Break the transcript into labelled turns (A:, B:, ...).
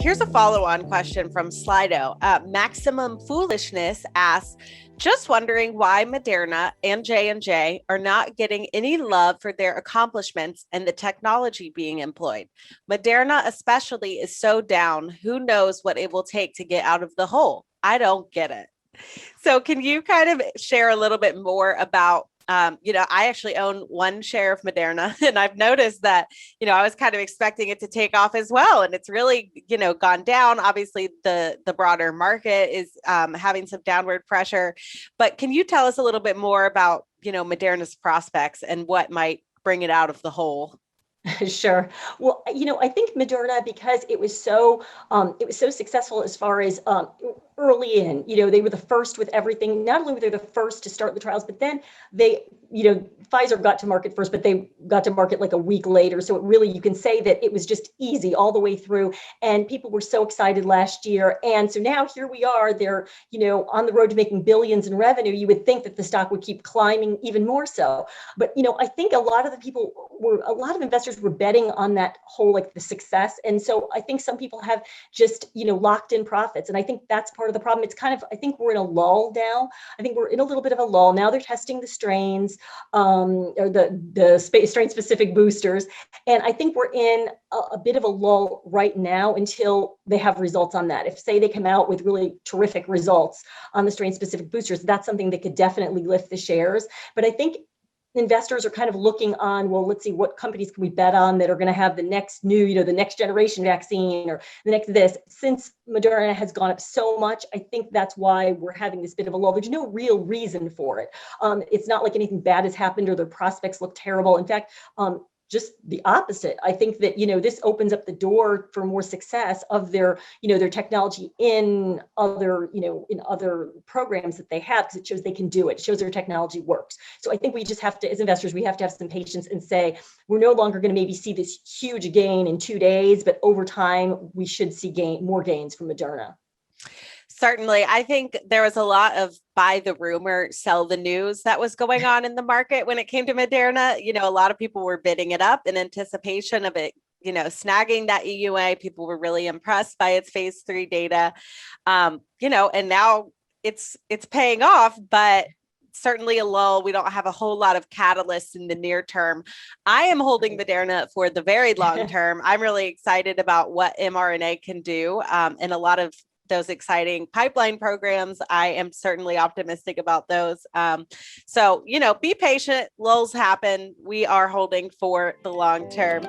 A: Here's a follow-on question from Slido. Maximum Foolishness asks, just wondering why Moderna and J&J are not getting any love for their accomplishments and the technology being employed. Moderna especially is so down. Who knows what it will take to get out of the hole? I don't get it. So can you kind of share a little bit more about, I actually own one share of Moderna, and I've noticed that, I was kind of expecting it to take off as well. And it's really, gone down. Obviously, the broader market is having some downward pressure. But can you tell us a little bit more about, Moderna's prospects and what might bring it out of the hole?
B: Sure. Well, I think Moderna, because it was so successful as far as early in, they were the first with everything. Not only were they the first to start the trials, but then they, Pfizer got to market first, but they got to market like a week later. So it really, you can say that it was just easy all the way through, and people were so excited last year. And so now here we are, they're, on the road to making billions in revenue. You would think that the stock would keep climbing even more so. But, I think a lot of investors were betting on that whole, like the success. And so I think some people have just, locked in profits. And I think that's part of the problem. It's kind of, I think we're in a lull now. I think we're in a little bit of a lull. Now they're testing the strains, or the strain specific boosters. And I think we're in a bit of a lull right now until they have results on that. If say they come out with really terrific results on the strain specific boosters, that's something that could definitely lift the shares. But I think investors are kind of looking on, well, let's see, what companies can we bet on that are going to have the next new, the next generation vaccine or the next this. Since Moderna has gone up so much, I think that's why we're having this bit of a lull. There's no real reason for it. It's not like anything bad has happened or their prospects look terrible. In fact, just the opposite. I think that, this opens up the door for more success of their, their technology in other, in other programs that they have, because it shows they can do it. It shows their technology works. So I think we just have to, as investors, we have to have some patience and say, we're no longer going to maybe see this huge gain in 2 days, but over time, we should see more gains from Moderna.
A: Certainly. I think there was a lot of buy the rumor, sell the news that was going on in the market when it came to Moderna. A lot of people were bidding it up in anticipation of it, snagging that EUA. People were really impressed by its phase 3 data, and now it's paying off, but certainly a lull. We don't have a whole lot of catalysts in the near term. I am holding Moderna for the very long term. I'm really excited about what mRNA can do, and a lot of those exciting pipeline programs. I am certainly optimistic about those. So, be patient. Lulls happen. We are holding for the long term.